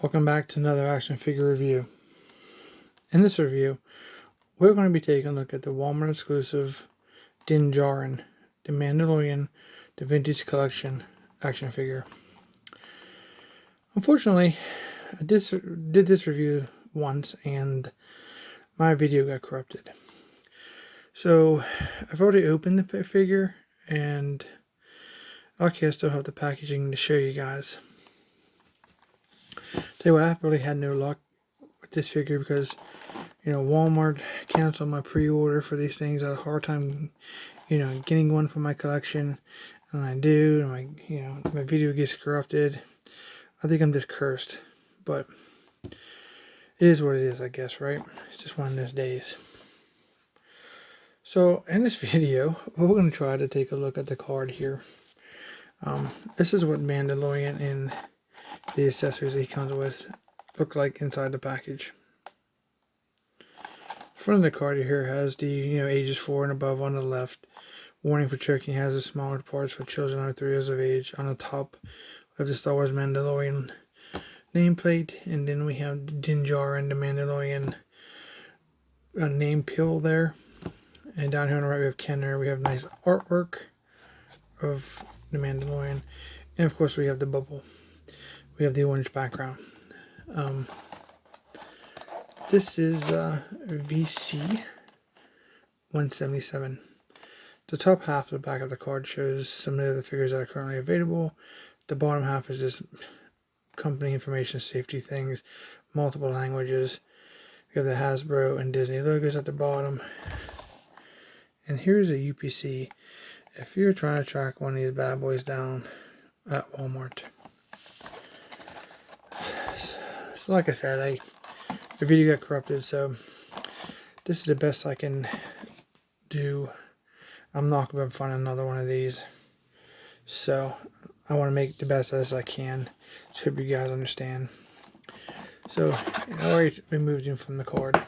Welcome back to another action figure review. In this review, we're going to be taking a look at the Walmart exclusive Djarin, the Mandalorian, the Vintage Collection action figure. Unfortunately, I did this review once and my video got corrupted. So I've already opened the figure and luckily I still have the packaging to show you guys. Tell you what, I've really had no luck with this figure because, Walmart canceled my pre-order for these things. I had a hard time, getting one for my collection. And I do, and my video gets corrupted. I think I'm just cursed, but it is what it is, I guess, right? It's just one of those days. So in this video, we're going to try to take a look at the card here. This is what Mandalorian and the accessories that he comes with look like inside the package. The front of the card here has the ages 4 and above on the left. Warning for choking, has the smaller parts for children under 3 years of age. On the top we have the Star Wars Mandalorian nameplate, and then we have Djarin, the Mandalorian name peel there. And down here on the right we have Kenner. We have nice artwork of the Mandalorian, and of course we have the bubble. We have the orange background. This is VC177. The top half of the back of the card shows some of the figures that are currently available. The bottom half is just company information, safety things, multiple languages. We have the Hasbro and Disney logos at the bottom. And here's a UPC if you're trying to track one of these bad boys down at Walmart. So like I said, the video got corrupted, so this is the best I can do. I'm not going to find another one of these, so I want to make the best as I can. So hope you guys understand. So I already removed him from the card.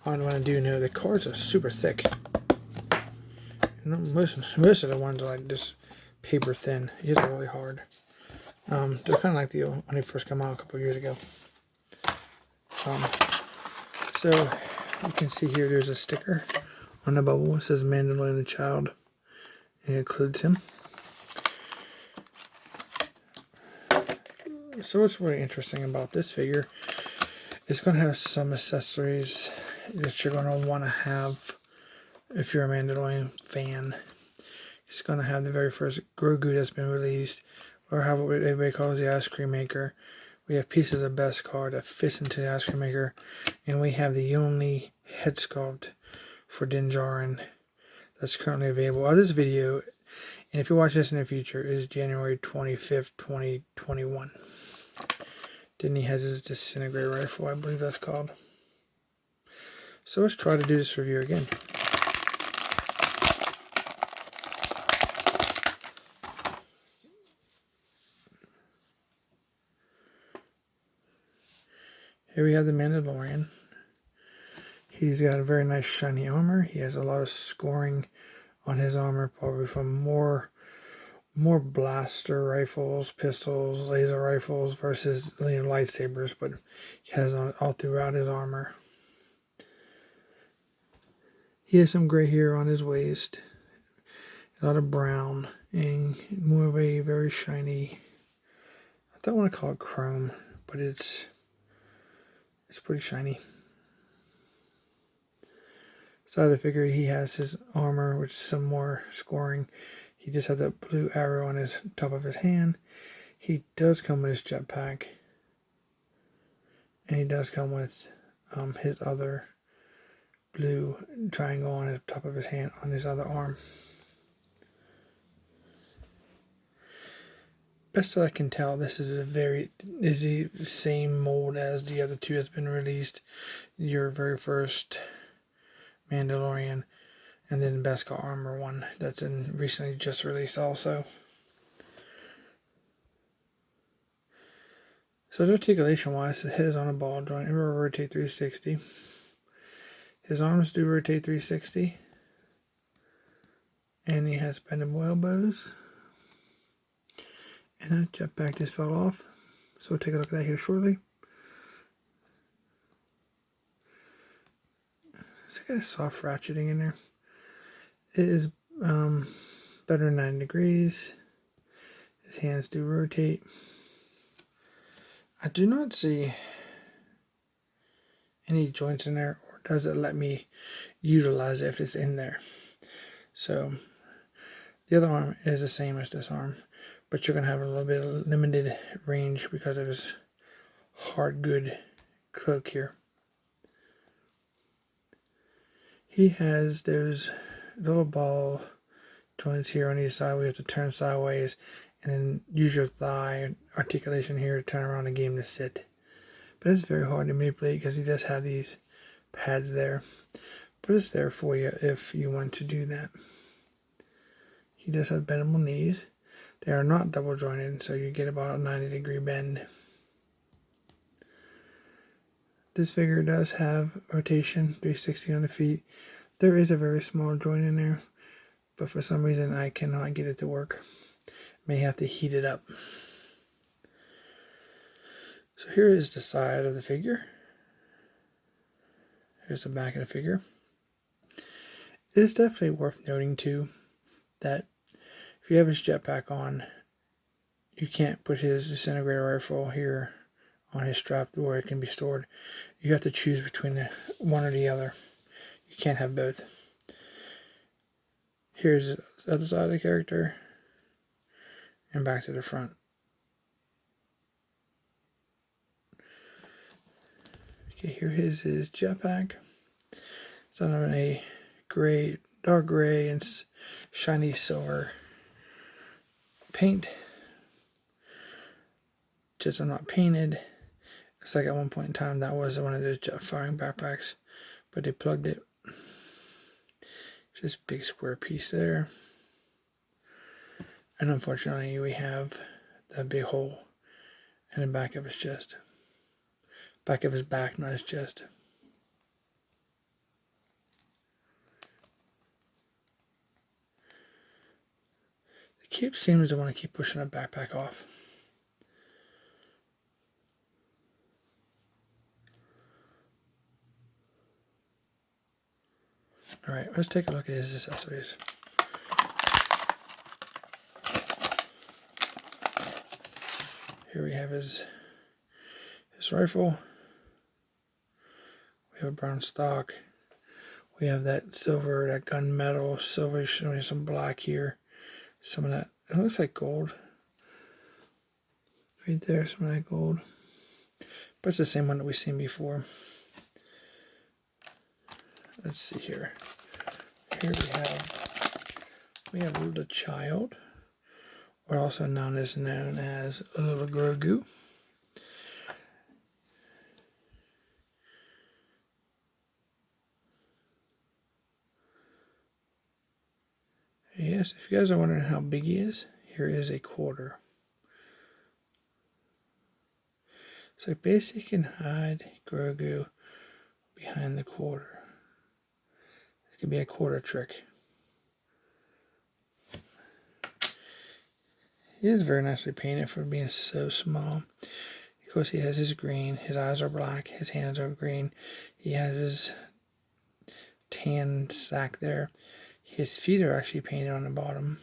All I want to do know the cards are super thick. Most of the ones are like just paper thin. These are really hard. They're kind of like when they first came out a couple years ago. So you can see here there's a sticker on the bubble. It says Mandalorian the Child, and it includes him. So what's really interesting about this figure, it's going to have some accessories that you're going to want to have if you're a Mandalorian fan. It's going to have the very first Grogu that's been released, or how what everybody calls the ice cream maker. We have pieces of Beskar that fits into the ice cream maker, and we have the only head sculpt for Djarin that's currently available. This video, and if you watch this in the future, is January 25th, 2021. Then he has his disintegrator rifle, I believe that's called. So let's try to do this review again. Here we have the Mandalorian. He's got a very nice shiny armor. He has a lot of scoring on his armor, probably from more blaster rifles, pistols, laser rifles versus lightsabers, but he has all throughout his armor. He has some gray hair on his waist, a lot of brown, and more of a very shiny, I don't want to call it chrome, but it's pretty shiny. Side of the figure, he has his armor, which is some more scoring. He just has that blue arrow on his top of his hand. He does come with his jetpack, and he does come with his other blue triangle on the top of his hand on his other arm. Best that I can tell, this is the same mold as the other two that's been released. Your very first Mandalorian, and then Beskar armor one that's recently just released also. So the articulation wise, his head is on a ball joint. It will rotate 360. His arms do rotate 360, and he has bendable elbows. And that jetpack just fell off. So we'll take a look at that here shortly. It's got a soft ratcheting in there. It is better than 90 degrees. His hands do rotate. I do not see any joints in there, or does it let me utilize it if it's in there. So the other arm is the same as this arm, but you're going to have a little bit of limited range because of his hard good cloak here. He has those little ball joints here on each side. We have to turn sideways and then use your thigh articulation here to turn around and get him to sit. But it's very hard to manipulate because he does have these pads there. But it's there for you if you want to do that. He does have bendable knees. They are not double jointed, so you get about a 90-degree bend. This figure does have rotation, 360 on the feet. There is a very small joint in there, but for some reason I cannot get it to work. May have to heat it up. So here is the side of the figure. Here's the back of the figure. It is definitely worth noting too that if you have his jetpack on, you can't put his disintegrator rifle here on his strap where it can be stored. You have to choose between the one or the other. You can't have both. Here's the other side of the character, and back to the front. Okay, here is his jetpack. It's on a gray, dark gray and shiny silver paint. Just not painted. It's like at one point in time that was one of those jet firing backpacks, but they plugged it. Just big square piece there. And unfortunately we have that big hole in the back of his chest. Back of his back, not his chest. The kid seems to want to keep pushing that backpack off. Alright, let's take a look at his accessories. Here we have his rifle. We have a brown stock. We have that silver, that gunmetal, silverish, and we have some black here. Some of that, it looks like gold. Right there, some of that gold. But it's the same one that we've seen before. Let's see here. Here we have the child, or also known as a little Grogu. Yes, if you guys are wondering how big he is, here is a quarter. So basically you can hide Grogu behind the quarter. It could be a quarter trick. He is very nicely painted for being so small. Of course, he has his green. His eyes are black. His hands are green. He has his tan sack there. His feet are actually painted on the bottom.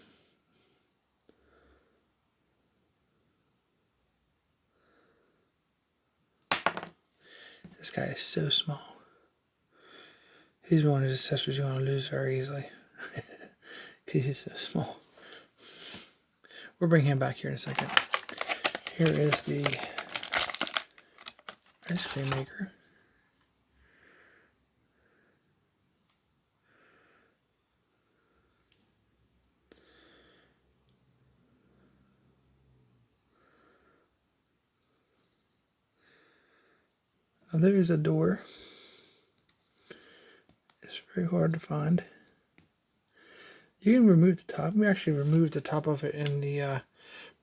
This guy is so small. He's one of his accessories you're going to lose very easily. Because he's so small. We'll bring him back here in a second. Here is the ice cream maker. Now there is a door. It's very hard to find. You can remove the top. We actually removed the top of it in the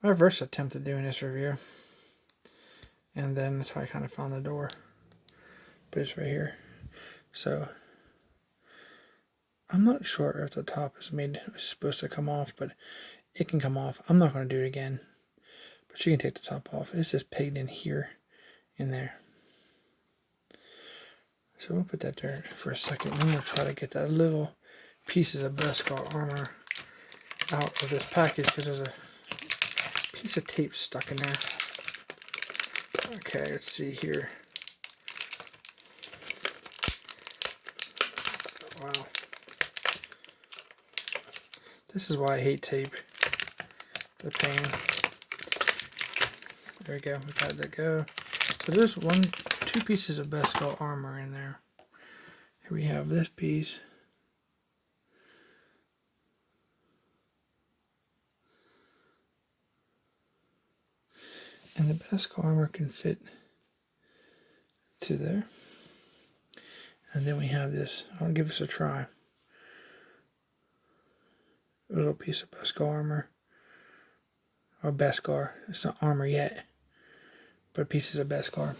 my first attempt at doing this review. And then that's how I kind of found the door. But it's right here. So I'm not sure if the top is supposed to come off, but it can come off. I'm not going to do it again. But you can take the top off. It's just pegged in here, in there. So we'll put that there for a second. I'm going to try to get that little pieces of Beskar armor out of this package because there's a piece of tape stuck in there. Okay, let's see here. Wow. This is why I hate tape. The pain. There we go. We got that go. So there's two pieces of Beskar armor in there. Here we have this piece. And the Beskar armor can fit to there. And then we have this. I'll give this a try. A little piece of Beskar armor. Or Beskar. It's not armor yet. But pieces of Beskar.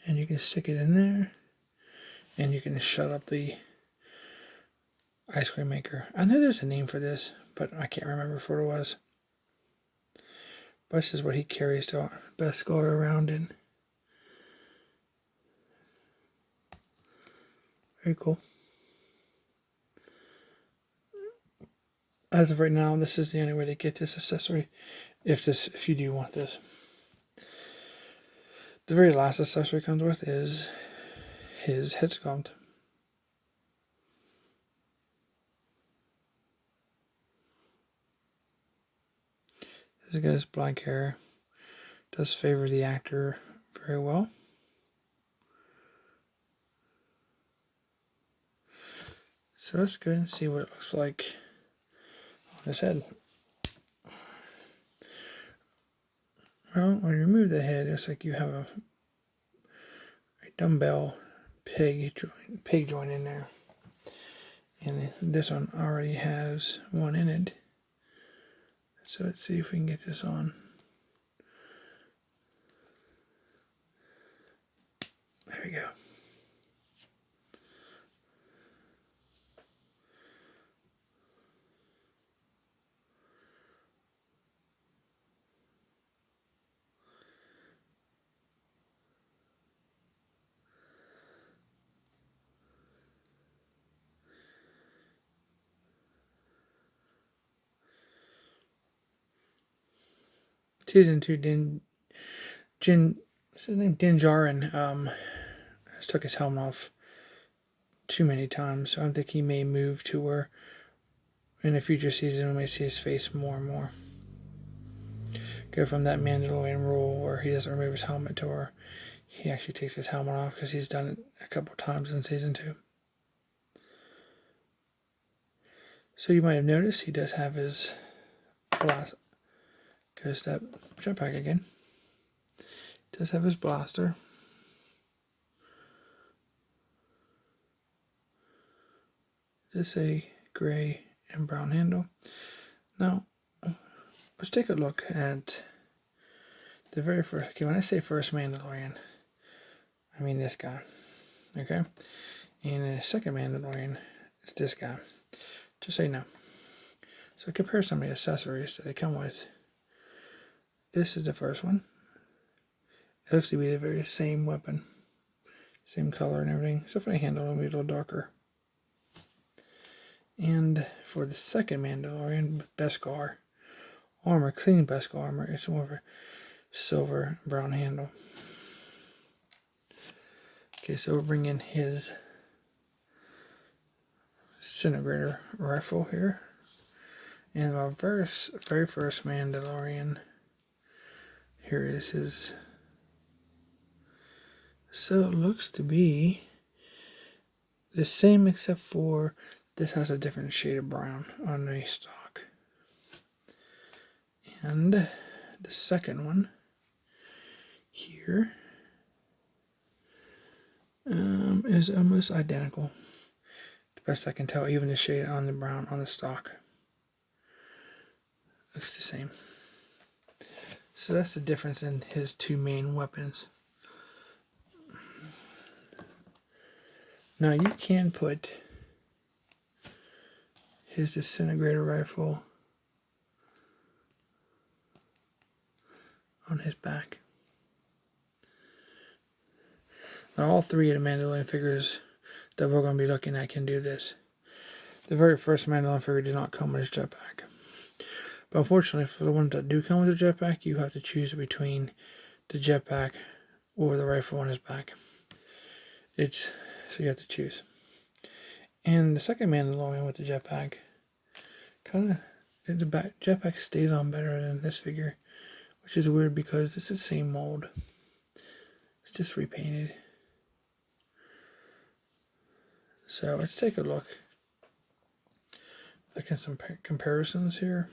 And you can stick it in there. And you can shut up the ice cream maker. I know there's a name for this, but I can't remember what it was. But this is what he carries the Beskar around in. Very cool. As of right now, this is the only way to get this accessory. If you do want this. The very last accessory comes with is his head sculpt. This guy's black hair does favor the actor very well. So let's go and see what it looks like on his head. Well, when you remove the head, it's like you have a dumbbell peg joint in there. And this one already has one in it. So let's see if we can get this on. There we go. Season 2, what's his name? Djarin has took his helmet off too many times, so I think he may move to where in a future season we may see his face more and more. Go from that Mandalorian rule where he doesn't remove his helmet to where he actually takes his helmet off, because he's done it a couple times in season 2. So you might have noticed he does have his blast. Goes that jetpack again. Does have his blaster. This a gray and brown handle. Now let's take a look at the very first. Okay, when I say first Mandalorian, I mean this guy. Okay, and the second Mandalorian is this guy. Just so you know. So compare some of the accessories that they come with. This is the first one. It looks to be the very same weapon. Same color and everything. Except for the handle, it'll be a little darker. And for the second Mandalorian, Beskar armor, clean Beskar armor, it's more of a silver brown handle. Okay, so we'll bring in his disintegrator rifle here. And our very first Mandalorian. Here is his. So it looks to be the same, except for this has a different shade of brown on the stock. And the second one here is almost identical. The best I can tell, even the shade on the brown on the stock looks the same. So that's the difference in his two main weapons. Now you can put his disintegrator rifle on his back. Now all three of the Mandalorian figures that we're going to be looking at can do this. The very first Mandalorian figure did not come with his jetpack. But unfortunately, for the ones that do come with a jetpack, you have to choose between the jetpack or the rifle on his back. So you have to choose. And the second Mandalorian with the jetpack, the jetpack stays on better than this figure, which is weird because it's the same mold. It's just repainted. So let's take a look. Look at some comparisons here.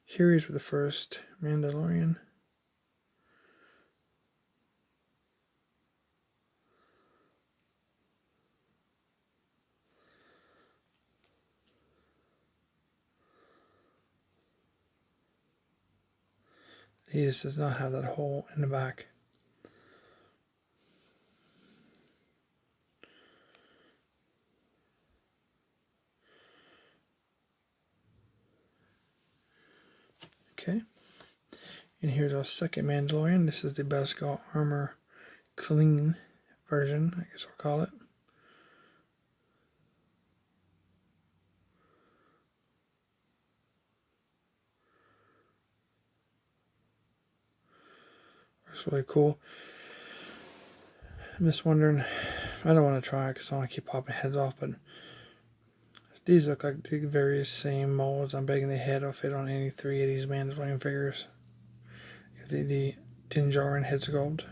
Here he is with the first Mandalorian. He just does not have that hole in the back. Okay. And here's our second Mandalorian. This is the Beskar Armor Clean version, I guess we'll call it. It's really cool. I'm just wondering, I don't want to try it because I want to keep popping heads off, but these look like the various same molds. I'm betting the head will fit on any three of these Mandalorian figures. The Djarin head sculpt.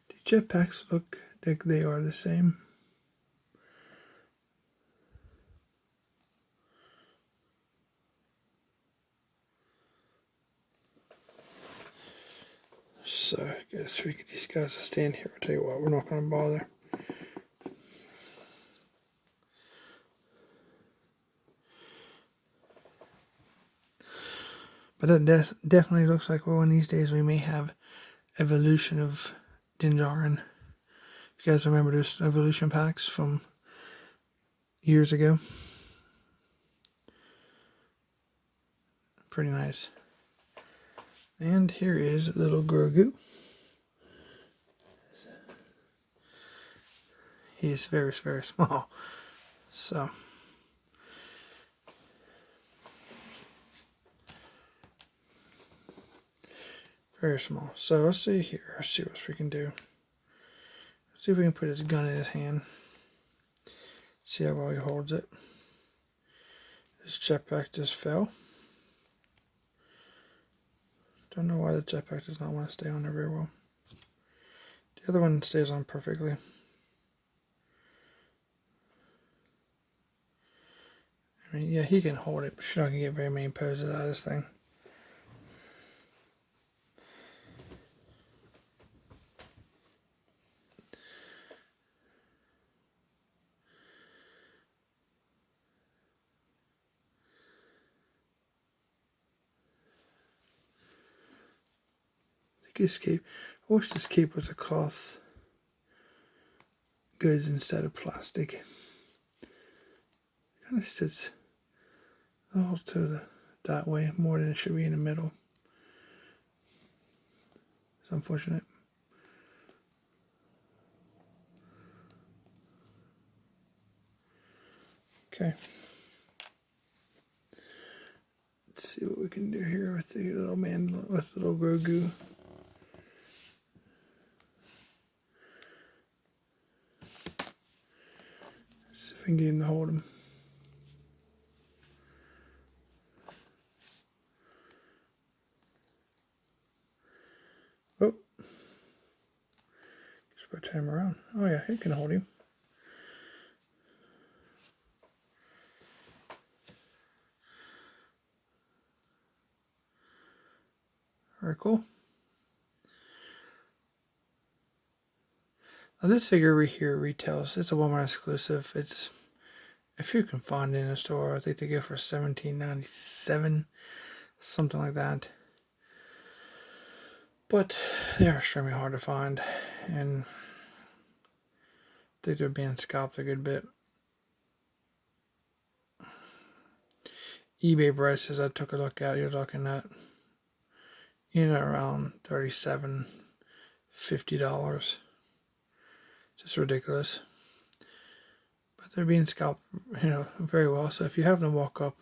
The jetpacks look like they are the same. So I guess we get these guys to stand here. I'll tell you what, we're not going to bother. But that definitely looks like one of these days we may have evolution of Djarin. If you guys remember those evolution packs from years ago. Pretty nice. And here is little Grogu. He is very, very small. So very small. So let's see here. Let's see what we can do. Let's see if we can put his gun in his hand. See how well he holds it. This jetpack just fell. Don't know why the jetpack does not want to stay on there very well. The other one stays on perfectly. I mean, yeah, he can hold it, but you're not going to get very many poses out of this thing. This cape. I wish this cape was a cloth goods instead of plastic. It kind of sits all to that way more than it should be in the middle. It's unfortunate. Okay. Let's see what we can do here with the little man, with little Grogu. See if we can get him to hold him. Oh. Just about to turn him around. Oh yeah, he can hold him. Very cool. Now this figure right here retails. It's a Walmart exclusive. It's, if you can find it in a store, I think they go for $17.97, something like that. But they're extremely hard to find, and think they're being scalped a good bit. eBay prices I took a look at, you're looking at around $37, $50. Just ridiculous. But they're being scalped, very well. So if you happen to walk up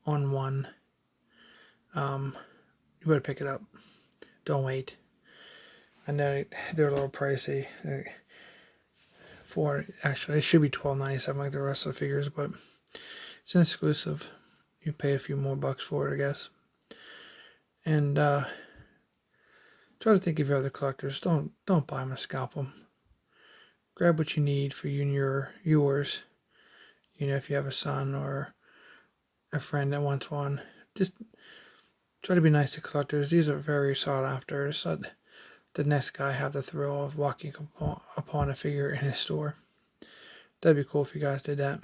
on one, you better pick it up. Don't wait. I know they're a little pricey. Actually, it should be $12.97 like the rest of the figures, but it's an exclusive. You pay a few more bucks for it, I guess. And try to think of your other collectors. Don't buy them and scalp them. Grab what you need for you and yours. If you have a son or a friend that wants one, just try to be nice to collectors. These are very sought after. So the next guy have the thrill of walking upon a figure in his store. That'd be cool if you guys did that.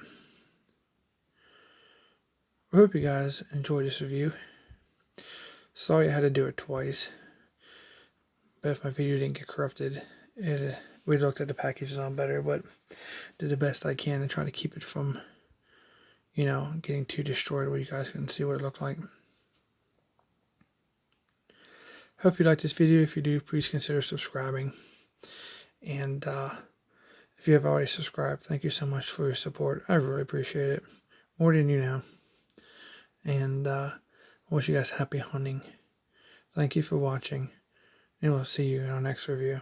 I hope you guys enjoyed this review. Sorry I had to do it twice. But if my video didn't get corrupted, we looked at the packages on better, but did the best I can to try to keep it from, getting too destroyed where you guys can see what it looked like. Hope you liked this video. If you do, please consider subscribing. And if you have already subscribed, thank you so much for your support. I really appreciate it. More than you know. And I wish you guys happy hunting. Thank you for watching. And we'll see you in our next review.